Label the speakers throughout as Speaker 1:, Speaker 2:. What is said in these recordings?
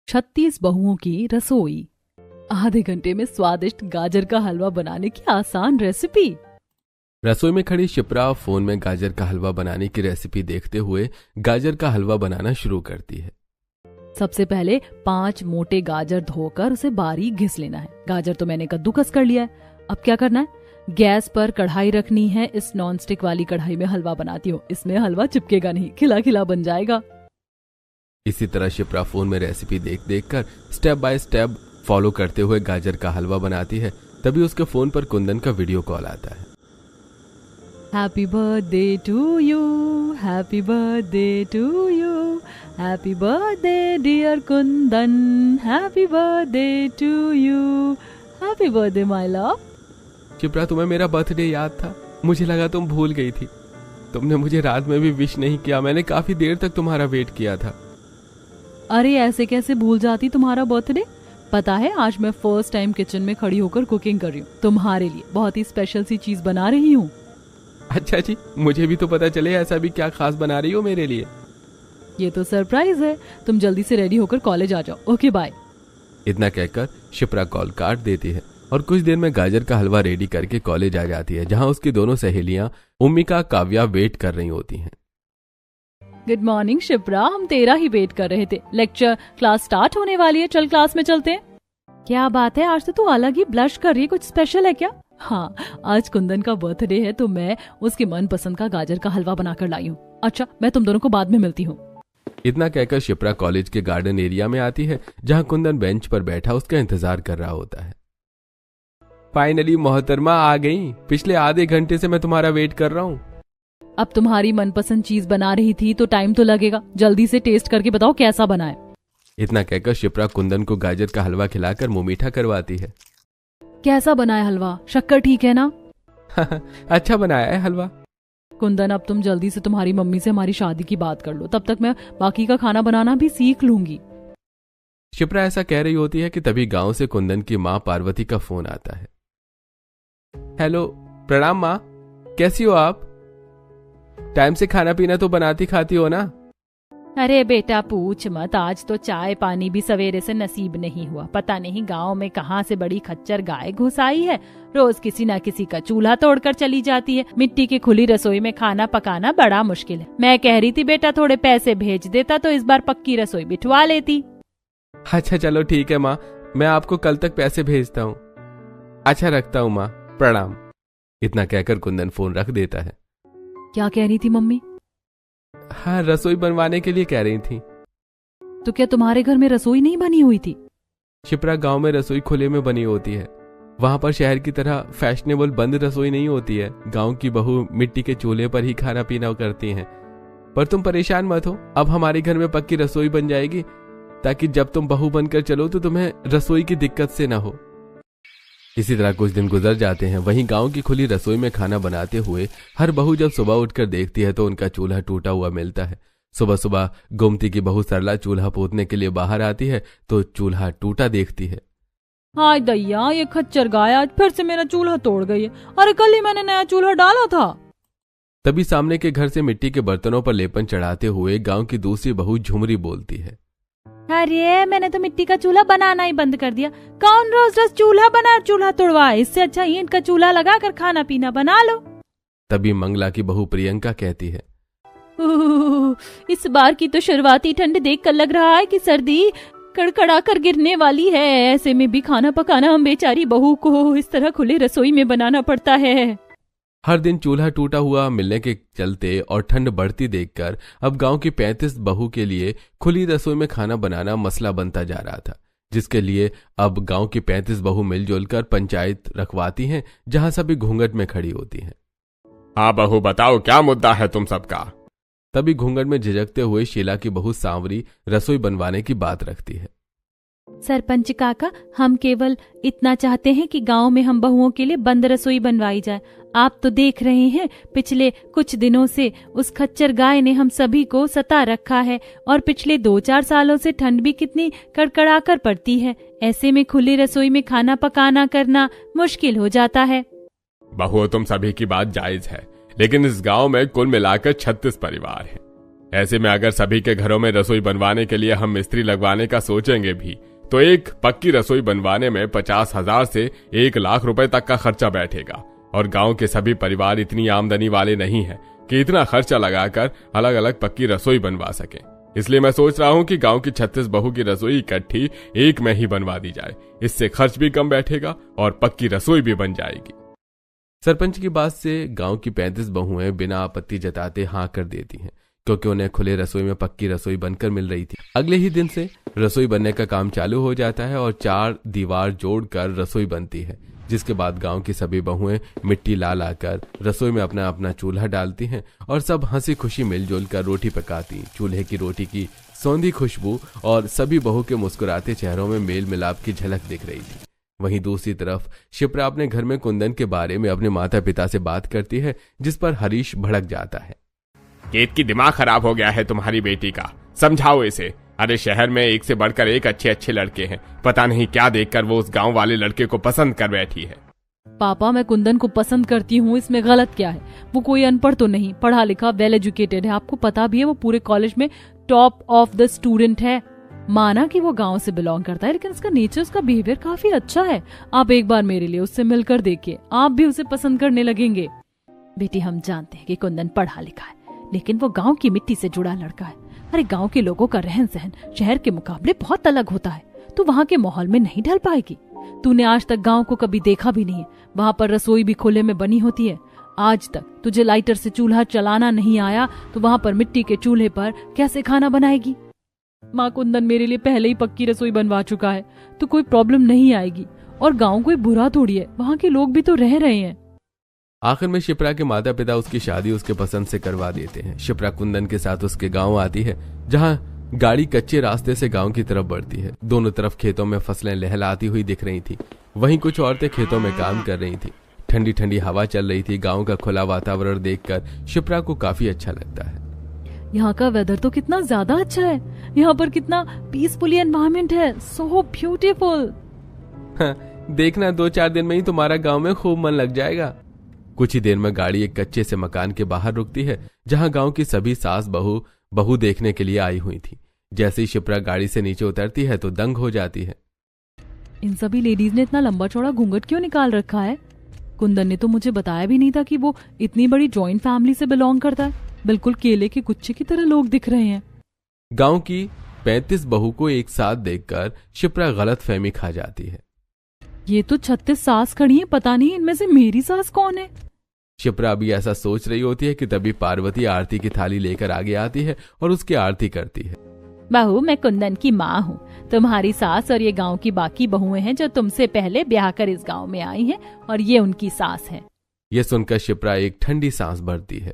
Speaker 1: 36 बहुओं की रसोई। आधे घंटे में स्वादिष्ट गाजर का हलवा बनाने की आसान रेसिपी।
Speaker 2: रसोई में खड़ी शिप्रा फोन में गाजर का हलवा बनाने की रेसिपी देखते हुए गाजर का हलवा बनाना शुरू करती है।
Speaker 1: सबसे पहले 5 मोटे गाजर धोकर उसे बारीक घिस लेना है। गाजर तो मैंने कद्दूकस कर लिया है। अब क्या करना है, गैस पर कढ़ाई रखनी है। इस नॉन स्टिक वाली कढ़ाई में हलवा बनाती हूँ, इसमें हलवा चिपकेगा नहीं, खिला खिला बन जाएगा।
Speaker 2: इसी तरह शिप्रा फोन में रेसिपी देख देख कर स्टेप बाय स्टेप फॉलो करते हुए गाजर का हलवा बनाती है। तभी उसके फोन पर कुंदन का वीडियो कॉल आता है।
Speaker 1: Happy birthday to you, happy birthday to you, happy birthday dear Kundan, happy birthday to you, happy birthday my love.
Speaker 2: Shipra, तुम्हें मेरा बर्थडे याद था? मुझे लगा तुम भूल गई थी। तुमने मुझे रात में भी विश नहीं किया। मैंने काफी देर तक तुम्हारा वेट किया था।
Speaker 1: अरे ऐसे कैसे भूल जाती तुम्हारा बर्थडे। पता है आज मैं फर्स्ट टाइम किचन में खड़ी होकर कुकिंग कर रही हूँ। तुम्हारे लिए बहुत ही स्पेशल सी चीज बना रही हूँ।
Speaker 2: अच्छा जी, मुझे भी तो पता चले ऐसा भी क्या खास बना रही हो मेरे लिए।
Speaker 1: ये तो सरप्राइज है। तुम जल्दी से रेडी होकर कॉलेज आ जाओ। Okay bye.
Speaker 2: इतना कहकर शिप्रा कॉल काट देती है और कुछ देर में गाजर का हलवा रेडी करके कॉलेज आ जाती है, जहां उसकी दोनों सहेलियां उम्मिका काव्या वेट कर रही होती हैं।
Speaker 1: गुड मॉर्निंग शिप्रा, हम तेरा ही वेट कर रहे थे। लेक्चर क्लास स्टार्ट होने वाली है, चल क्लास में चलते हैं। क्या बात है, आज तो तू अलग ही ब्लश कर रही है, कुछ स्पेशल है क्या? हाँ, आज कुंदन का बर्थडे है तो मैं उसके मनपसंद का गाजर का हलवा बनाकर लाई हूँ। अच्छा, मैं तुम दोनों को बाद में मिलती हूँ।
Speaker 2: इतना कहकर शिप्रा कॉलेज के गार्डन एरिया में आती है, जहां कुंदन बेंच पर बैठा उसका इंतजार कर रहा होता है। फाइनली मोहतरमा आ गई। पिछले आधे घंटे से मैं तुम्हारा वेट कर रहा हूँ।
Speaker 1: अब तुम्हारी मनपसंद चीज बना रही थी तो टाइम तो लगेगा। जल्दी से टेस्ट करके बताओ कैसा बना है।
Speaker 2: इतना कहकर शिप्रा कुंदन को गाजर का हलवा खिलाकर मुंह मीठा करवाती है।
Speaker 1: कैसा बना है हलवा? शक्कर ठीक है ना?
Speaker 2: अच्छा बनाया है हलवा।
Speaker 1: कुंदन, अब तुम जल्दी से तुम्हारी मम्मी से हमारी शादी की बात कर लो, तब तक मैं बाकी का खाना बनाना भी सीख लूंगी।
Speaker 2: शिप्रा ऐसा कह रही होती है कि तभी गांव से कुंदन की माँ पार्वती का फोन आता है। हेलो, प्रणाम माँ, कैसी हो आप? टाइम से खाना पीना तो बनाती खाती हो ना?
Speaker 3: अरे बेटा पूछ मत, आज तो चाय पानी भी सवेरे से नसीब नहीं हुआ। पता नहीं गांव में कहां से बड़ी खच्चर गाय घुस आई है। रोज किसी न किसी का चूल्हा तोड़कर चली जाती है। मिट्टी की खुली रसोई में खाना पकाना बड़ा मुश्किल है। मैं कह रही थी बेटा थोड़े पैसे भेज देता तो इस बार पक्की रसोई बिठवा लेती।
Speaker 2: अच्छा चलो ठीक है माँ, मैं आपको कल तक पैसे भेजता हूँ। अच्छा रखता हूँ माँ, प्रणाम। इतना कहकर कुंदन फोन रख देता है।
Speaker 1: क्या कह रही थी मम्मी?
Speaker 2: हाँ, रसोई बनवाने के लिए कह रही थी।
Speaker 1: तो क्या तुम्हारे घर में रसोई नहीं बनी हुई थी?
Speaker 2: शिप्रा, गांव में रसोई खुले में बनी होती है। वहां पर शहर की तरह फैशनेबल बंद रसोई नहीं होती है। गांव की बहू मिट्टी के चूल्हे पर ही खाना पीना करती हैं। पर तुम परेशान मत हो, अब हमारे घर में पक्की रसोई बन जाएगी, ताकि जब तुम बहू बनकर चलो तो तुम्हें रसोई की दिक्कत से ना हो। इसी तरह कुछ दिन गुजर जाते हैं। वहीं गांव की खुली रसोई में खाना बनाते हुए हर बहू जब सुबह उठकर देखती है तो उनका चूल्हा टूटा हुआ मिलता है। सुबह सुबह गोमती की बहू सरला चूल्हा पोतने के लिए बाहर आती है तो चूल्हा टूटा देखती है।
Speaker 1: हाय दैया, ये खच्चर गाय आज फिर से मेरा चूल्हा तोड़ गई है। अरे कल ही मैंने नया चूल्हा डाला था।
Speaker 2: तभी सामने के घर से मिट्टी के बर्तनों पर लेपन चढ़ाते हुए गांव की दूसरी बहू झुमरी बोलती है।
Speaker 3: अरे मैंने तो मिट्टी का चूल्हा बनाना ही बंद कर दिया। कौन रोज रोज चूल्हा बना चूल्हा तोड़वा, इससे अच्छा ईंट का चूल्हा लगा कर खाना पीना बना लो।
Speaker 2: तभी मंगला की बहू प्रियंका कहती है,
Speaker 3: इस बार की तो शुरुआती ठंड देखकर लग रहा है कि सर्दी कड़कड़ा कर गिरने वाली है। ऐसे में भी खाना पकाना हम बेचारी बहू को इस तरह खुले रसोई में बनाना पड़ता है।
Speaker 2: हर दिन चूल्हा टूटा हुआ मिलने के चलते और ठंड बढ़ती देखकर अब गांव की 35 बहू के लिए खुली रसोई में खाना बनाना मसला बनता जा रहा था, जिसके लिए अब गांव की 35 बहू मिलजुल कर पंचायत रखवाती हैं, जहां सभी घूंघट में खड़ी होती हैं।
Speaker 4: हाँ बहू, बताओ क्या मुद्दा है तुम सबका?
Speaker 2: तभी घूंघट में झिझकते हुए शीला की बहू सांवरी रसोई बनवाने की बात रखती है।
Speaker 3: सरपंच काका, हम केवल इतना चाहते हैं कि गांव में हम बहुओं के लिए बंद रसोई बनवाई जाए। आप तो देख रहे हैं पिछले कुछ दिनों से उस खच्चर गाय ने हम सभी को सता रखा है और पिछले 2-4 सालों से ठंड भी कितनी कड़कड़ा कर पड़ती है। ऐसे में खुली रसोई में खाना पकाना करना मुश्किल हो जाता है।
Speaker 4: बहू, तुम सभी की बात जायज है, लेकिन इस गांव में कुल मिलाकर 36 परिवार हैं। ऐसे में अगर सभी के घरों में रसोई बनवाने के लिए हम मिस्त्री लगवाने का सोचेंगे भी तो एक पक्की रसोई बनवाने में 50,000 से 1 लाख रुपए तक का खर्चा बैठेगा। और गांव के सभी परिवार इतनी आमदनी वाले नहीं हैं कि इतना खर्चा लगाकर अलग अलग पक्की रसोई बनवा सकें। इसलिए मैं सोच रहा हूं कि गांव की 36 बहू की रसोई इकट्ठी एक में ही बनवा दी जाए। इससे खर्च भी कम बैठेगा और पक्की रसोई भी बन जाएगी।
Speaker 2: सरपंच की बात से गांव की 35 बहुएं बिना आपत्ति जताते हाँ कर देती हैं, क्योंकि उन्हें खुले रसोई में पक्की रसोई बनकर मिल रही थी। अगले ही दिन से रसोई बनने का काम चालू हो जाता है और 4 दीवार जोड़कर रसोई बनती है, जिसके बाद गांव की सभी बहुएं मिट्टी ला लाकर रसोई में अपना अपना चूल्हा डालती हैं और सब हंसी खुशी मिलजुल कर रोटी पकाती। चूल्हे की रोटी की सौंधी खुशबू और सभी बहू के मुस्कुराते चेहरों में मेल मिलाप की झलक दिख रही थी। वहीं दूसरी तरफ शिप्रा अपने घर में कुंदन के बारे में अपने माता पिता से बात करती है, जिस पर हरीश भड़क जाता है।
Speaker 4: केत की दिमाग खराब हो गया है तुम्हारी बेटी का, समझाओ इसे। अरे शहर में एक से बढ़कर एक अच्छे अच्छे लड़के हैं, पता नहीं क्या देखकर वो उस गांव वाले लड़के को पसंद कर बैठी है।
Speaker 1: पापा, मैं कुंदन को पसंद करती हूँ, इसमें गलत क्या है? वो कोई अनपढ़ तो नहीं, पढ़ा लिखा वेल एजुकेटेड है। आपको पता भी है वो पूरे कॉलेज में टॉप ऑफ द स्टूडेंट है। माना कि वो गांव से बिलोंग करता है, लेकिन उसका नेचर, उसका बिहेवियर काफी अच्छा है। आप एक बार मेरे लिए उससे मिलकर देखिए, आप भी उसे पसंद करने लगेंगे।
Speaker 3: बेटी, हम जानते हैं कि कुंदन पढ़ा लिखा है, लेकिन वो गांव की मिट्टी से जुड़ा लड़का है। अरे गांव के लोगों का रहन सहन शहर के मुकाबले बहुत अलग होता है। तू वहाँ के माहौल में नहीं ढल पाएगी। तूने आज तक गांव को कभी देखा भी नहीं है। वहाँ पर रसोई भी खुले में बनी होती है। आज तक तुझे लाइटर से चूल्हा चलाना नहीं आया तो वहाँ पर मिट्टी के चूल्हे पर कैसे खाना बनाएगी?
Speaker 1: माँ, कुंदन मेरे लिए पहले ही पक्की रसोई बनवा चुका है, तो कोई प्रॉब्लम नहीं आएगी। और गांव कोई बुरा थोड़ी है, वहाँ के लोग भी तो रह रहे हैं।
Speaker 2: आखिर में शिप्रा के माता पिता उसकी शादी उसके पसंद से करवा देते हैं। शिप्रा कुंदन के साथ उसके गांव आती है, जहां गाड़ी कच्चे रास्ते से गांव की तरफ बढ़ती है। दोनों तरफ खेतों में फसलें लहलाती हुई दिख रही थी। वहीं कुछ औरतें खेतों में काम कर रही थी। ठंडी ठंडी हवा चल रही थी। गांव का खुला वातावरण देखकर शिप्रा को काफी अच्छा लगता है।
Speaker 1: यहाँ का वेदर तो कितना ज्यादा अच्छा है। यहाँ पर कितना पीसफुली एनवायरनमेंट है, सो ब्यूटीफुल।
Speaker 2: देखना 2-4 दिन में ही तुम्हारा गांव में खूब मन लग जाएगा। कुछ ही देर में गाड़ी एक कच्चे से मकान के बाहर रुकती है, जहां गांव की सभी सास बहू देखने के लिए आई हुई थी। जैसे ही शिप्रा गाड़ी से नीचे उतरती है तो दंग हो जाती है।
Speaker 1: इन सभी लेडीज ने इतना लंबा चौड़ा घूंघट क्यों निकाल रखा है? कुंदन ने तो मुझे बताया भी नहीं था कि वो इतनी बड़ी जॉइंट फैमिली से बिलोंग करता है। बिल्कुल केले के गुच्छे की तरह लोग दिख रहे हैं।
Speaker 2: गांव की 35 बहू को एक साथ देखकर शिप्रा गलतफहमी खा जाती है।
Speaker 1: ये तो 36 सास खड़ी है, पता नहीं इनमें से मेरी सास कौन है।
Speaker 2: शिप्रा अभी ऐसा सोच रही होती है कि तभी पार्वती आरती की थाली लेकर आगे आती है और उसकी आरती करती है।
Speaker 3: बहू, मैं कुंदन की माँ हूँ। तुम्हारी सास और ये गांव की बाकी बहुएं हैं जो तुमसे पहले ब्याह कर इस गांव में आई हैं, और ये उनकी सास है।
Speaker 2: ये सुनकर शिप्रा एक ठंडी सांस भरती है।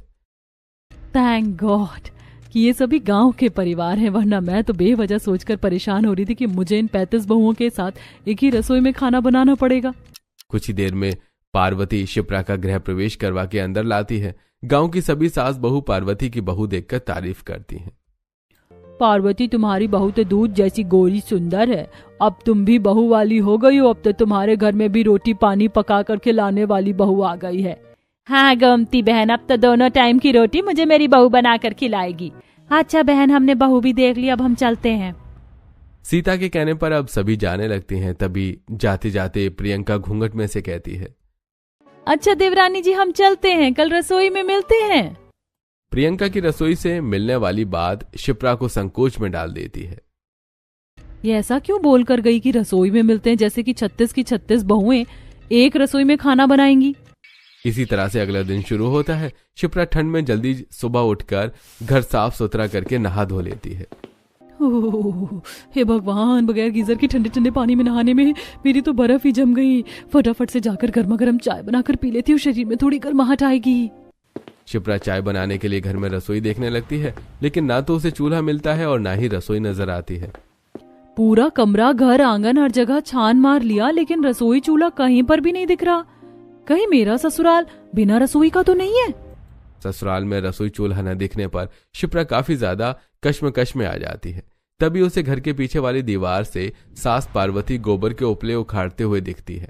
Speaker 1: थैंक गॉड कि ये सभी गांव के परिवार हैं, वरना मैं तो बेवजह सोचकर परेशान हो रही थी कि मुझे इन 35 बहुओं के साथ एक ही रसोई में खाना बनाना पड़ेगा।
Speaker 2: कुछ ही देर में पार्वती शिप्रा का गृह प्रवेश करवा के अंदर लाती है। गांव की सभी सास बहू पार्वती की बहू देखकर तारीफ करती हैं।
Speaker 1: पार्वती, तुम्हारी बहू तो दूध जैसी गोरी सुंदर है। अब तुम भी बहू वाली हो गई हो। अब तो तुम्हारे घर में भी रोटी पानी पका कर खिलाने वाली बहू आ गई है।
Speaker 3: हाँ गोमती बहन, अब तो दोनों टाइम की रोटी मुझे मेरी बहू बना कर खिलाएगी। अच्छा बहन, हमने बहू भी देख ली, अब हम चलते हैं।
Speaker 2: सीता के कहने पर अब सभी जाने लगते हैं। तभी जाते जाते प्रियंका घूंघट में से कहती है,
Speaker 1: अच्छा देवरानी जी, हम चलते हैं, कल रसोई में मिलते हैं।
Speaker 2: प्रियंका की रसोई से मिलने वाली बात शिप्रा को संकोच में डाल देती है।
Speaker 1: ये ऐसा क्यों बोल कर गई कि रसोई में मिलते हैं, जैसे कि 36 की 36 बहुएं एक रसोई में खाना बनाएंगी।
Speaker 2: इसी तरह से अगला दिन शुरू होता है। शिप्रा ठंड में जल्दी सुबह उठकर घर साफ सुथरा करके नहा धो लेती है।
Speaker 1: हे भगवान, बगैर गीजर के ठंडे ठंडे पानी में नहाने में मेरी तो बर्फ ही जम गई। फटाफट से जाकर गर्मा गर्म चाय बनाकर पी लेती हूँ, शरीर में थोड़ी गर्माहट आएगी।
Speaker 2: शिप्रा चाय बनाने के लिए घर में रसोई देखने लगती है, लेकिन ना तो उसे चूल्हा मिलता है और ना ही रसोई नजर आती है।
Speaker 1: पूरा कमरा, घर, आंगन, हर जगह छान मार लिया, लेकिन रसोई चूल्हा कहीं पर भी नहीं दिख रहा। कहीं मेरा ससुराल बिना रसोई का तो नहीं है?
Speaker 2: ससुराल में रसोई चूल्हा न दिखने पर शिप्रा काफी ज्यादा कश्मकश में आ जाती है। तभी उसे घर के पीछे वाली दीवार से सास पार्वती गोबर के उपले उखाड़ते हुए दिखती है।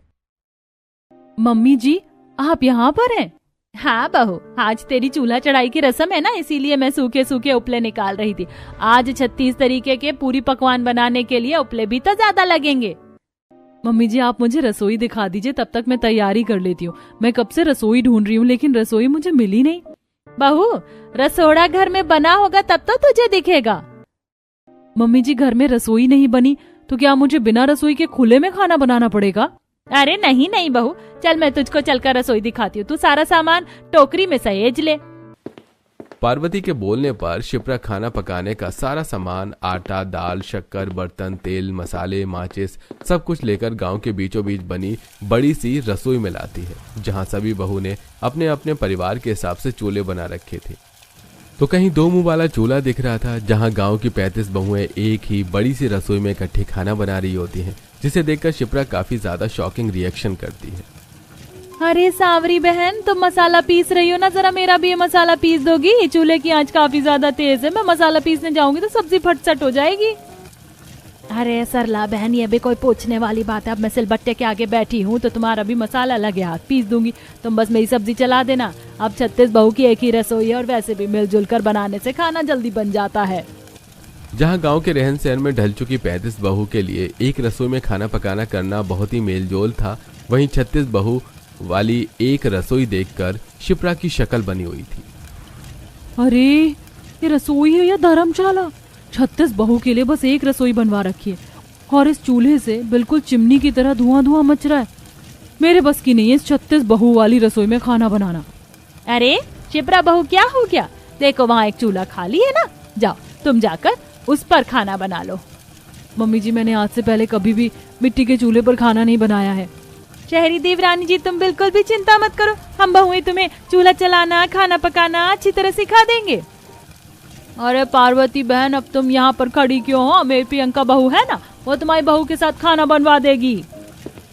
Speaker 1: मम्मी जी, आप यहाँ पर हैं?
Speaker 3: हाँ बहू, आज तेरी चूल्हा चढ़ाई की रस्म है ना, इसीलिए मैं सूखे सूखे उपले निकाल रही थी। आज 36 तरीके के पूरी पकवान बनाने के लिए उपले भी तो ज्यादा लगेंगे।
Speaker 1: मम्मी जी आप मुझे रसोई दिखा दीजिए, तब तक मैं तैयारी कर लेती हूँ। मैं कब से रसोई ढूंढ रही हूँ लेकिन रसोई मुझे मिली नहीं।
Speaker 3: बहू, रसोड़ा घर में बना होगा तब तो तुझे दिखेगा।
Speaker 1: मम्मी जी घर में रसोई नहीं बनी तो क्या मुझे बिना रसोई के खुले में खाना बनाना पड़ेगा?
Speaker 3: अरे नहीं नहीं बहू, चल मैं तुझको चलकर रसोई दिखाती हूँ। तू सारा सामान टोकरी में सहेज ले।
Speaker 2: पार्वती के बोलने पर शिप्रा खाना पकाने का सारा सामान, आटा, दाल, शक्कर, बर्तन, तेल, मसाले, माचिस सब कुछ लेकर गांव के बीचों बीच बनी बड़ी सी रसोई में लाती है, जहां सभी बहू ने अपने अपने परिवार के हिसाब से चूल्हे बना रखे थे। तो कहीं 2 मुंह वाला चूल्हा दिख रहा था, जहां गांव की 35 बहुएं एक ही बड़ी सी रसोई में इकट्ठे खाना बना रही होती हैं, जिसे देखकर शिप्रा काफी ज्यादा शॉकिंग रिएक्शन करती है।
Speaker 3: अरे सांवरी बहन, तुम मसाला पीस रही हो ना, जरा मेरा भी ये मसाला पीस दोगी? चूल्हे की आंच काफी ज्यादा तेज है, मैं मसाला पीसने जाऊंगी तो सब्जी फटसट हो जाएगी। अरे सरला बहन, ये भी कोई पूछने वाली बात है? अब मैं सिलबट्टे के आगे बैठी हूँ तो तुम्हारा भी मसाला लगे हाथ पीस दूंगी। तुम बस मेरी सब्जी चला देना। अब 36 बहू की एक ही रसोई है और वैसे भी मिलजुल कर बनाने से खाना जल्दी बन जाता है।
Speaker 2: जहां गांव के रहन सहन में ढल चुकी 35 बहू के लिए एक रसोई में खाना पकाना करना बहुत ही मेलजोल था, वहीं 36 बहू वाली एक रसोई देखकर शिप्रा की शक्ल बनी हुई थी।
Speaker 1: अरे ये रसोई है या धर्मशाला? 36 बहू के लिए बस एक रसोई बनवा रखी है और इस चूल्हे से बिल्कुल चिमनी की तरह धुआं धुआं मच रहा है। मेरे बस की नहीं है इस 36 बहू वाली रसोई में खाना बनाना।
Speaker 3: अरे शिप्रा बहू, क्या हो गया? देखो वहाँ एक चूल्हा खाली है ना, जाओ तुम जाकर उस पर खाना बना लो।
Speaker 1: मम्मी जी मैंने आज से पहले कभी भी मिट्टी के चूल्हे पर खाना नहीं बनाया है।
Speaker 3: शहरी देवरानी जी, तुम बिल्कुल भी चिंता मत करो, हम बहुएं तुम्हें चूल्हा चलाना, खाना पकाना अच्छी तरह सिखा देंगे।
Speaker 1: अरे पार्वती बहन, अब तुम यहाँ पर खड़ी क्यों हो? मेरी प्रियंका बहू है ना, वो तुम्हारी बहू के साथ खाना बनवा देगी।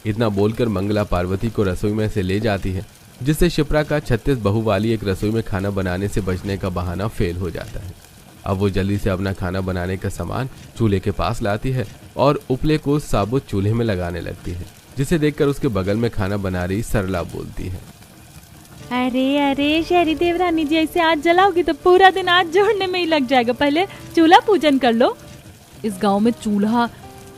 Speaker 2: इतना बोलकर मंगला पार्वती को रसोई में से ले जाती है, जिससे शिप्रा का 36 बहू वाली एक रसोई में खाना बनाने से बचने का बहाना फेल हो जाता है। अब वो जल्दी से अपना खाना बनाने का सामान चूल्हे के पास लाती है और उपले को साबुत चूल्हे में लगाने लगती है, जिसे देखकर उसके बगल में खाना बना रही सरला बोलती है,
Speaker 3: अरे अरे शहरी देवरानी जी, ऐसे आज जलाओगी तो पूरा दिन आज जोड़ने में ही लग जाएगा। पहले चूल्हा पूजन कर लो।
Speaker 1: इस गांव में चूल्हा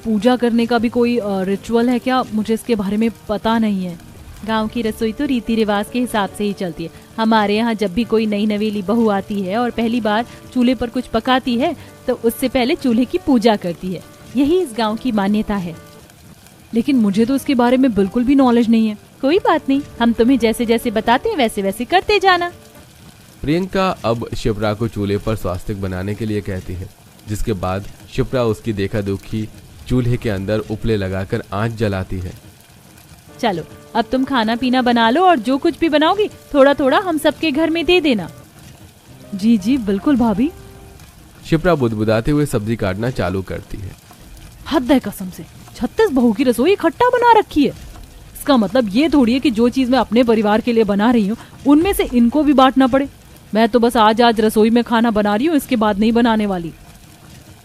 Speaker 1: पूजा करने का भी कोई रिचुअल है क्या? मुझे इसके बारे में पता नहीं है।
Speaker 3: गांव की रसोई तो रीति रिवाज के हिसाब से ही चलती है। हमारे यहाँ जब भी कोई नई नवेली बहू आती है और पहली बार चूल्हे पर कुछ पकाती है तो उससे पहले चूल्हे की पूजा करती है। यही इस गांव की मान्यता है।
Speaker 1: लेकिन मुझे तो इसके बारे में बिल्कुल भी नॉलेज नहीं है।
Speaker 3: कोई बात नहीं, हम तुम्हें जैसे जैसे बताते हैं वैसे वैसे करते जाना।
Speaker 2: प्रियंका अब शिप्रा को चूल्हे पर स्वास्तिक बनाने के लिए कहती है, जिसके बाद शिप्रा उसकी देखा दुखी चूल्हे के अंदर उपले लगाकर आंच जलाती है।
Speaker 3: चलो अब तुम खाना पीना बना लो और जो कुछ भी बनाओगी थोड़ा थोड़ा हम सबके घर में दे देना।
Speaker 1: जी जी बिल्कुल भाभी।
Speaker 2: शिप्रा बुदबुदाते हुए सब्जी काटना चालू करती है।
Speaker 1: हद है कसम से, 36 बहू की रसोई इकट्ठा बना रखी है। इसका मतलब ये थोड़ी है कि जो चीज मैं अपने परिवार के लिए बना रही हूँ उनमें से इनको भी बांटना पड़े। मैं तो बस आज रसोई में खाना बना रही हूँ, इसके बाद नहीं बनाने वाली।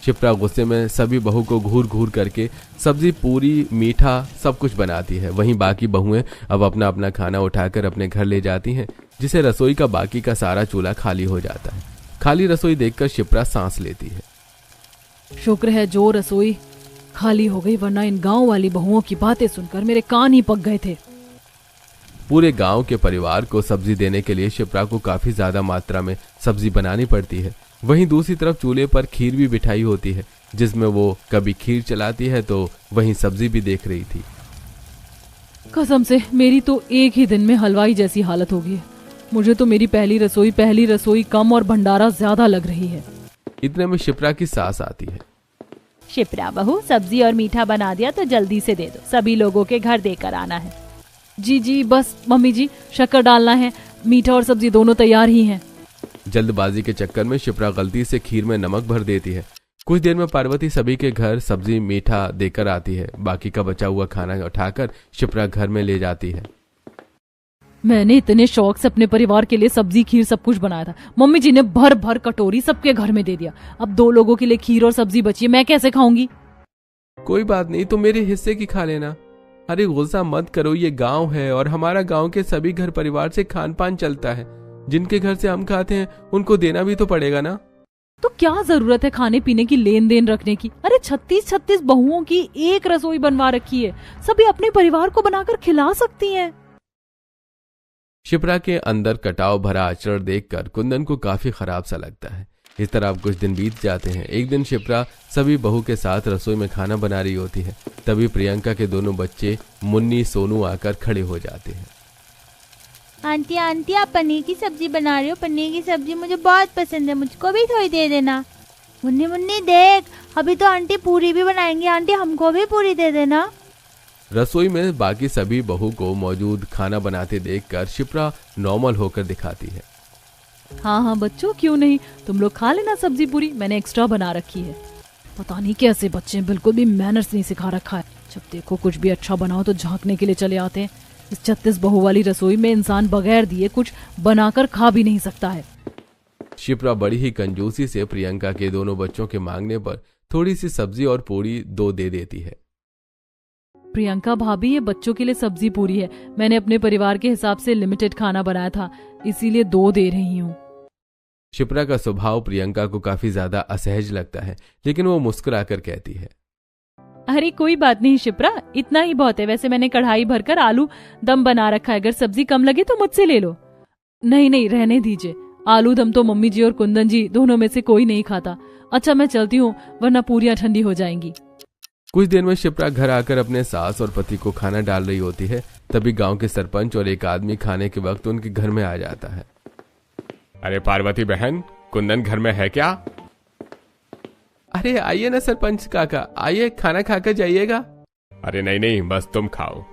Speaker 2: शिप्रा गुस्से में सभी बहू को घूर घूर करके सब्जी, पूरी, मीठा सब कुछ बनाती है। वहीं बाकी बहुएं अब अपना अपना खाना उठाकर अपने घर ले जाती हैं, जिसे रसोई का बाकी का सारा चूल्हा खाली हो जाता है। खाली रसोई देखकर शिप्रा सांस लेती है।
Speaker 1: शुक्र है जो रसोई खाली हो गई, वरना इन गांव वाली बहुओं की बातें सुनकर मेरे कान ही पक गए थे।
Speaker 2: पूरे गांव के परिवार को सब्जी देने के लिए शिप्रा को काफी ज्यादा मात्रा में सब्जी बनानी पड़ती है। वहीं दूसरी तरफ चूल्हे पर खीर भी बिठाई होती है, जिसमें वो कभी खीर चलाती है तो वहीं सब्जी भी देख रही थी।
Speaker 1: कसम से मेरी तो एक ही दिन में हलवाई जैसी हालत हो गई है। मुझे तो मेरी पहली रसोई कम और भंडारा ज्यादा लग रही है।
Speaker 2: इतने में शिप्रा की सास आती है।
Speaker 3: शिप्रा बहू, सब्जी और मीठा बना दिया तो जल्दी से दे दो, सभी लोगों के घर देकर आना है।
Speaker 1: जी जी बस मम्मी जी, शक्कर डालना है, मीठा और सब्जी दोनों तैयार ही हैं।
Speaker 2: जल्दबाजी के चक्कर में शिप्रा गलती से खीर में नमक भर देती है। कुछ देर में पार्वती सभी के घर सब्जी, मीठा देकर आती है। बाकी का बचा हुआ खाना उठाकर शिप्रा घर में ले जाती है।
Speaker 1: मैंने इतने शौक से अपने परिवार के लिए सब्जी, खीर सब कुछ बनाया था। मम्मी जी ने भर भर कटोरी सबके घर में दे दिया। अब 2 लोगों के लिए खीर और सब्जी बची है, मैं कैसे खाऊंगी?
Speaker 2: कोई बात नहीं, तो मेरे हिस्से की खा लेना। अरे गुस्सा मत करो, ये गांव है और हमारा गांव के सभी घर परिवार से खान पान चलता है। जिनके घर से हम खाते हैं उनको देना भी तो पड़ेगा ना।
Speaker 1: तो क्या जरूरत है खाने पीने की लेन देन रखने की? अरे 36 बहुओं की एक रसोई बनवा रखी है, सभी अपने परिवार को बनाकर खिला सकती हैं।
Speaker 2: शिप्रा के अंदर कटाव भरा आचरण देखकर कुंदन को काफी खराब सा लगता है। इस तरह अब कुछ दिन बीत जाते हैं। एक दिन शिप्रा सभी बहू के साथ रसोई में खाना बना रही होती है। तभी प्रियंका के दोनों बच्चे मुन्नी सोनू आकर खड़े हो जाते हैं।
Speaker 3: आंटी आंटी, आप पनीर की सब्जी बना रही हो? पनीर की सब्जी मुझे बहुत पसंद है, मुझको भी थोड़ी दे देना। मुन्नी मुन्नी देख, अभी तो आंटी पूरी भी बनाएंगी, आंटी हमको भी पूरी दे देना।
Speaker 2: रसोई में बाकी सभी बहू को मौजूद खाना बनाते देखकर शिप्रा नॉर्मल होकर दिखाती है।
Speaker 1: हाँ हाँ बच्चों, क्यों नहीं, तुम लोग खा लेना सब्जी पूरी, मैंने एक्स्ट्रा बना रखी है। पता नहीं कैसे बच्चे, बिल्कुल भी मैनर्स नहीं सिखा रखा है। जब देखो कुछ भी अच्छा बनाओ तो झांकने के लिए चले आते हैं। इस 36 बहू वाली रसोई में इंसान बगैर दिए कुछ बनाकर खा भी नहीं सकता है।
Speaker 2: शिप्रा बड़ी ही कंजूसी से प्रियंका के दोनों बच्चों के मांगने पर थोड़ी सी सब्जी और पूरी 2 दे देती है।
Speaker 1: प्रियंका भाभी, ये बच्चों के लिए सब्जी पूरी है, मैंने अपने परिवार के हिसाब से लिमिटेड खाना बनाया था, इसीलिए 2 दे रही हूँ।
Speaker 2: शिप्रा का स्वभाव प्रियंका को काफी ज्यादा असहज लगता है, लेकिन वो मुस्कुराकर कहती है,
Speaker 1: अरे कोई बात नहीं शिप्रा, इतना ही बहुत है। वैसे मैंने कढ़ाई भरकर आलू दम बना रखा है, अगर सब्जी कम लगे तो मुझसे ले लो। नहीं नहीं, रहने दीजिए, आलू दम तो मम्मी जी और कुंदन जी दोनों में से कोई नहीं खाता। अच्छा मैं चलती हूँ, वरना पूरियां ठंडी हो जाएंगी।
Speaker 2: कुछ देर में शिप्रा घर आकर अपने सास और पति को खाना डाल रही होती है। तभी गांव के सरपंच और एक आदमी खाने के वक्त उनके घर में आ जाता है।
Speaker 4: अरे पार्वती बहन, कुंदन घर में है क्या?
Speaker 2: अरे आइए ना सरपंच काका, आइए खाना खाकर जाइएगा।
Speaker 4: अरे नहीं नहीं, बस तुम खाओ।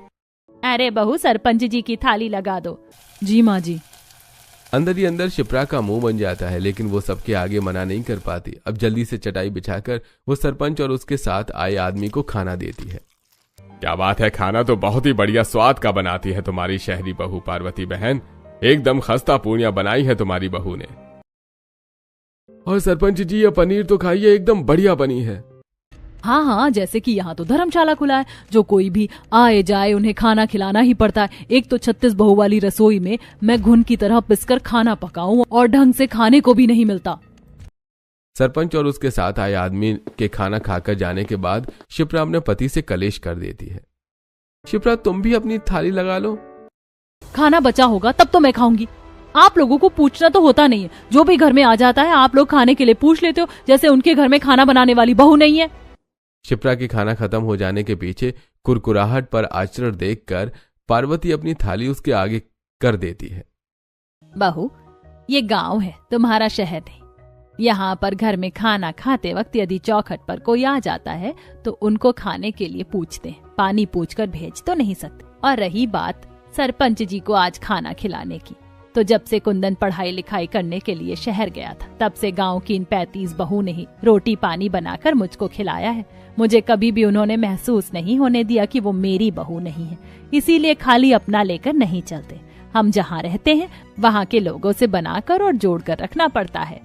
Speaker 3: अरे बहू, सरपंच जी की थाली लगा दो।
Speaker 1: जी माँ जी।
Speaker 2: अंदर ही अंदर शिप्रा का मुंह बन जाता है, लेकिन वो सबके आगे मना नहीं कर पाती। अब जल्दी से चटाई बिछाकर वो सरपंच और उसके साथ आए आदमी को खाना देती है।
Speaker 4: क्या बात है, खाना तो बहुत ही बढ़िया स्वाद का बनाती है तुम्हारी शहरी बहू पार्वती बहन। एकदम खस्ता पूरियां बनाई है तुम्हारी बहू ने।
Speaker 2: और सरपंच जी, ये पनीर तो खाइए, एकदम बढ़िया बनी है।
Speaker 1: हाँ हाँ, जैसे कि यहाँ तो धर्मशाला खुला है, जो कोई भी आए जाए उन्हें खाना खिलाना ही पड़ता है। एक तो 36 बहू वाली रसोई में मैं घुन की तरह पिसकर खाना पकाऊं और ढंग से खाने को भी नहीं मिलता।
Speaker 2: सरपंच और उसके साथ आए आदमी के खाना खाकर जाने के बाद शिप्रा अपने पति से कलेश कर देती है। शिप्रा, तुम भी अपनी थाली लगा लो।
Speaker 1: खाना बचा होगा तब तो मैं खाऊंगी। आप लोगों को पूछना तो होता नहीं है, जो भी घर में आ जाता है आप लोग खाने के लिए पूछ लेते हो, जैसे उनके घर में खाना बनाने वाली बहू नहीं है।
Speaker 2: शिप्रा की खाना खत्म हो जाने के पीछे कुरकुराहट पर आचरण देखकर पार्वती अपनी थाली उसके आगे कर देती है।
Speaker 3: बहू, ये गांव है, तुम्हारा शहर नहीं। यहाँ पर घर में खाना खाते वक्त यदि चौखट पर कोई आ जाता है तो उनको खाने के लिए पूछते हैं, पानी पूछकर भेज तो नहीं सकते। और रही बात सरपंच जी को आज खाना खिलाने की, तो जब से कुंदन पढ़ाई लिखाई करने के लिए शहर गया था, तब से गांव की इन 35 बहू ने ही रोटी पानी बनाकर मुझको खिलाया है। मुझे कभी भी उन्होंने महसूस नहीं होने दिया कि वो मेरी बहू नहीं है। इसीलिए खाली अपना लेकर नहीं चलते। हम जहाँ रहते हैं वहाँ के लोगों से बनाकर और जोड़कर रखना पड़ता है।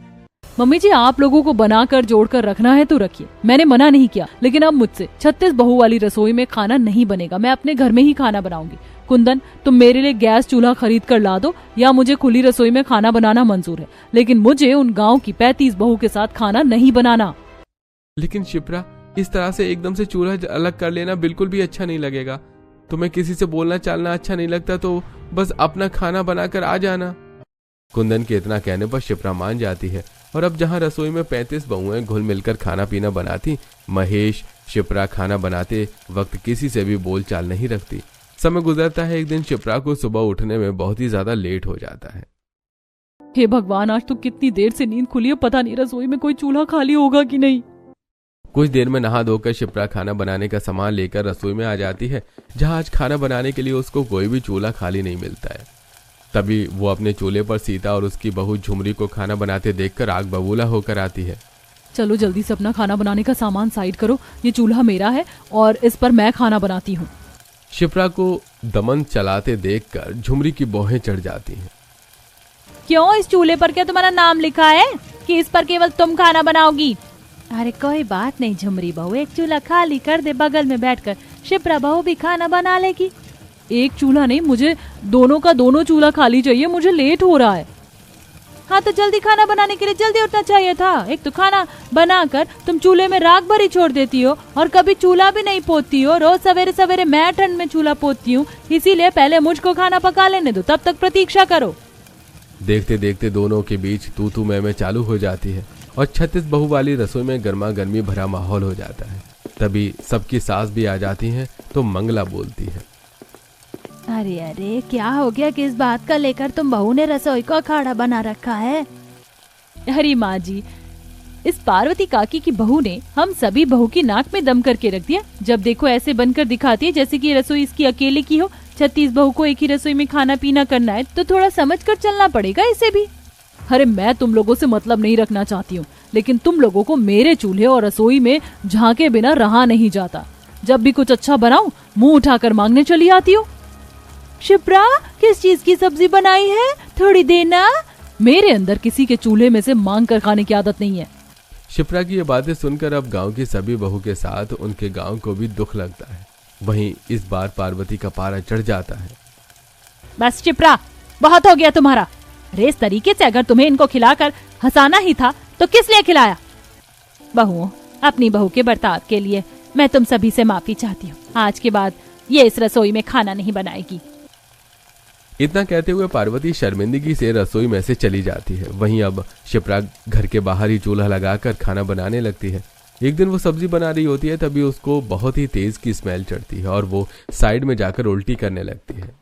Speaker 1: मम्मी जी, आप लोगों को बनाकर जोड़कर रखना है तो रखिए, मैंने मना नहीं किया, लेकिन अब मुझसे 36 बहू वाली रसोई में खाना नहीं बनेगा। मैं अपने घर में ही खाना बनाऊंगी। कुंदन, तुम मेरे लिए गैस चूल्हा खरीद कर ला दो, या मुझे खुली रसोई में खाना बनाना मंजूर है, लेकिन मुझे उन गांव की 35 बहू के साथ खाना नहीं बनाना।
Speaker 2: लेकिन शिप्रा, इस तरह से एकदम से चूल्हा अलग कर लेना बिल्कुल भी अच्छा नहीं लगेगा। तुम्हें किसी से बोलना चालना अच्छा नहीं लगता तो बस अपना खाना बनाकर आ जाना। कुंदन के इतना कहने पर शिप्रा मान जाती है और अब जहां रसोई में 35 बहुएं घुल मिलकर खाना पीना बनाती, महेश शिप्रा खाना बनाते वक्त किसी से भी बोलचाल नहीं रखती। समय गुजरता है। एक दिन शिप्रा को सुबह उठने में बहुत ही ज्यादा लेट हो जाता है।
Speaker 1: हे भगवान, आज तो कितनी देर से नींद खुली है, पता नहीं रसोई में कोई चूल्हा खाली होगा कि नहीं।
Speaker 2: कुछ देर में नहा धोकर शिप्रा खाना बनाने का सामान लेकर रसोई में आ जाती है, जहां आज खाना बनाने के लिए उसको कोई भी चूल्हा खाली नहीं मिलता है। तभी वो अपने चूल्हे पर सीता और उसकी बहू झुमरी को खाना बनाते देखकर आग बबूला होकर आती है।
Speaker 1: चलो जल्दी से अपना खाना बनाने का सामान साइड करो, ये चूल्हा मेरा है और इस पर मैं खाना बनाती हूँ।
Speaker 2: शिप्रा को दमन चलाते देखकर झुमरी की भौहें चढ़ जाती हैं।
Speaker 3: क्यों, इस चूल्हे पर क्या तुम्हारा नाम लिखा है कि इस पर केवल तुम खाना बनाओगी? अरे कोई बात नहीं झुमरी बहू, एक चूल्हा खाली कर दे बगल में बैठकर, शिप्रा बहू भी खाना बना लेगी।
Speaker 1: एक चूल्हा नहीं, मुझे दोनों का दोनों चूल्हा खाली चाहिए, मुझे लेट हो रहा है।
Speaker 3: हाँ तो जल्दी खाना बनाने के लिए जल्दी उठना चाहिए था। एक तो खाना बनाकर तुम चूल्हे में राख भरी छोड़ देती हो और कभी चूल्हा भी नहीं पोतती हो। रोज सवेरे सवेरे मैं ठंड में चूल्हा पोतती हूँ, इसीलिए पहले मुझको खाना पका लेने दो, तब तक प्रतीक्षा करो।
Speaker 2: देखते देखते दोनों के बीच तू मैं चालू हो जाती है और 36 बहू वाली रसोई में गर्मा गर्मी भरा माहौल हो जाता है। तभी सबकी सास भी आ जाती है तो मंगला बोलती है,
Speaker 3: अरे अरे क्या हो गया, किस बात का लेकर तुम बहू ने रसोई को अखाड़ा बना रखा है?
Speaker 1: अरे माँ जी, इस पार्वती काकी की बहू ने हम सभी बहू की नाक में दम करके रख दिया। जब देखो ऐसे बनकर दिखाती है जैसे कि रसोई इसकी अकेले की हो। 36 बहू को एक ही रसोई में खाना पीना करना है तो थोड़ा समझ कर चलना पड़ेगा इसे भी। अरे मैं तुम लोगों से मतलब नहीं रखना चाहती हूँ, लेकिन तुम लोगों को मेरे चूल्हे और रसोई में झांके बिना रहा नहीं जाता। जब भी कुछ अच्छा बनाऊं मुंह उठाकर मांगने चली आती हो।
Speaker 3: शिप्रा, किस चीज की सब्जी बनाई है, थोड़ी देना।
Speaker 1: मेरे अंदर किसी के चूल्हे में से मांग कर खाने की आदत नहीं है।
Speaker 2: शिप्रा की ये बातें सुनकर अब गांव की सभी बहू के साथ उनके गांव को भी दुख लगता है। वहीं इस बार पार्वती का पारा चढ़ जाता है।
Speaker 1: बस शिप्रा, बहुत हो गया तुम्हारा। अरे इस तरीके से अगर तुम्हें इनको खिलाकर हंसाना ही था तो किस लिए खिलाया?
Speaker 3: बहू, अपनी बहू के बर्ताव के लिए मैं तुम सभी से माफी चाहती हूँ। आज के बाद ये इस रसोई में खाना नहीं बनाएगी।
Speaker 2: इतना कहते हुए पार्वती शर्मिंदगी से रसोई में से चली जाती है। वहीं अब शिप्रा घर के बाहर ही चूल्हा लगाकर खाना बनाने लगती है। एक दिन वो सब्जी बना रही होती है, तभी उसको बहुत ही तेज की स्मेल चढ़ती है और वो साइड में जाकर उल्टी करने लगती है।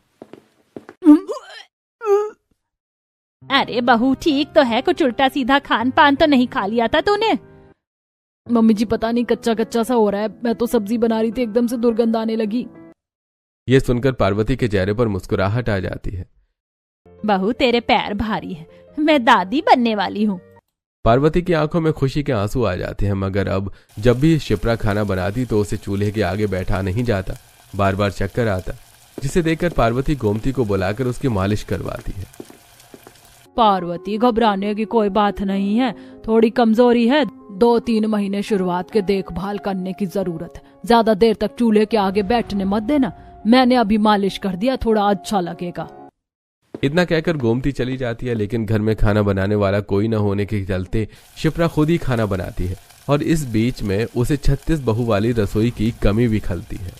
Speaker 3: अरे बहू, ठीक तो है, कुछ उल्टा सीधा खान पान तो नहीं खा लिया था तूने?
Speaker 1: मम्मी जी पता नहीं कच्चा कच्चा सा हो रहा है, मैं तो सब्जी बना रही थी, एकदम से दुर्गंध आने लगी।
Speaker 2: ये सुनकर पार्वती के चेहरे पर मुस्कुराहट आ जाती है।
Speaker 3: बहू, तेरे पैर भारी है, मैं दादी बनने वाली हूँ।
Speaker 2: पार्वती की आंखों में खुशी के आंसू आ जाते हैं, मगर अब जब भी शिप्रा खाना बनाती तो उसे चूल्हे के आगे बैठा नहीं जाता, बार बार चक्कर आता, जिसे देखकर पार्वती गोमती को बुलाकर उसकी मालिश करवाती है।
Speaker 1: पार्वती, घबराने की कोई बात नहीं है, थोड़ी कमजोरी है, 2-3 महीने शुरुआत के देखभाल करने की जरूरत है। ज्यादा देर तक चूल्हे के आगे बैठने मत देना, मैंने अभी मालिश कर दिया, थोड़ा अच्छा लगेगा।
Speaker 2: इतना कहकर गोमती चली जाती है, लेकिन घर में खाना बनाने वाला कोई न होने के चलते शिप्रा खुद ही खाना बनाती है और इस बीच में उसे 36 बहू वाली रसोई की कमी भी खलती है।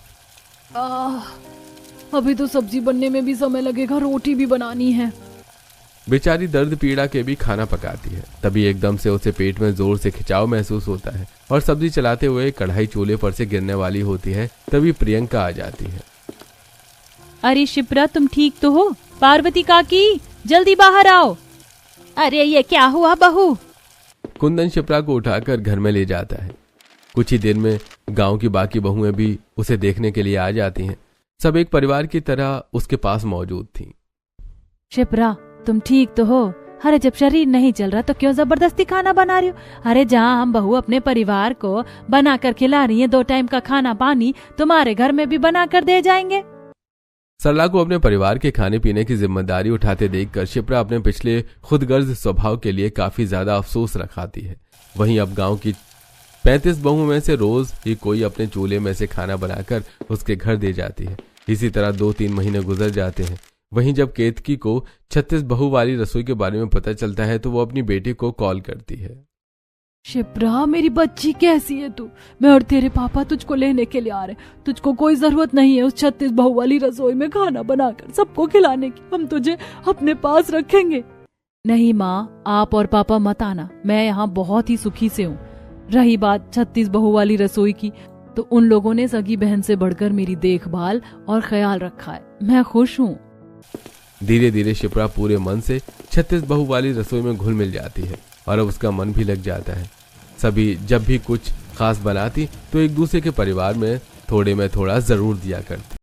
Speaker 1: अभी तो सब्जी बनने में भी समय लगेगा, रोटी भी बनानी है।
Speaker 2: बेचारी दर्द पीड़ा के भी खाना पकाती है। तभी एकदम से उसे पेट में जोर से खिंचाव महसूस होता है और सब्जी चलाते हुए कढ़ाई चूल्हे पर से गिरने वाली होती है। तभी प्रियंका आ जाती है।
Speaker 3: अरे शिप्रा, तुम ठीक तो हो? पार्वती काकी, जल्दी बाहर आओ। अरे ये क्या हुआ बहू?
Speaker 2: कुंदन शिप्रा को उठाकर घर में ले जाता है। कुछ ही देर में गांव की बाकी बहुएं भी उसे देखने के लिए आ जाती हैं। सब एक परिवार की तरह उसके पास मौजूद थीं।
Speaker 3: शिप्रा, तुम ठीक तो हो? अरे जब शरीर नहीं चल रहा तो क्यों जबरदस्ती खाना बना रही हो? अरे जहाँ हम बहू अपने परिवार को बनाकर खिला रही है, 2 टाइम का खाना पानी तुम्हारे घर में भी बनाकर दे जाएंगे।
Speaker 2: सरला को अपने परिवार के खाने पीने की जिम्मेदारी उठाते देखकर शिप्रा अपने पिछले खुदगर्ज स्वभाव के लिए काफी ज्यादा अफसोस रखाती है। वहीं अब गांव की 35 बहुओं में से रोज ही कोई अपने चूल्हे में से खाना बनाकर उसके घर दे जाती है। इसी तरह 2-3 महीने गुजर जाते हैं। वहीं जब केतकी को 36 बहू वाली रसोई के बारे में पता चलता है तो वो अपनी बेटी को कॉल करती है।
Speaker 1: शिप्रा, मेरी बच्ची कैसी है तू? मैं और तेरे पापा तुझको लेने के लिए आ रहे। तुझको कोई जरूरत नहीं है उस 36 बहू वाली रसोई में खाना बनाकर सबको खिलाने की। हम तुझे अपने पास रखेंगे। नहीं माँ, आप और पापा मत आना, मैं यहाँ बहुत ही सुखी से हूँ। रही बात 36 बहू वाली रसोई की, तो उन लोगों ने सगी बहन से बढ़कर मेरी देखभाल और ख्याल रखा है। मैं खुश हूँ।
Speaker 2: धीरे धीरे शिप्रा पूरे मन से 36 बहू वाली रसोई में घुल मिल जाती है और अब उसका मन भी लग जाता है। सभी जब भी कुछ खास बनाती तो एक दूसरे के परिवार में थोड़े में थोड़ा जरूर दिया करती।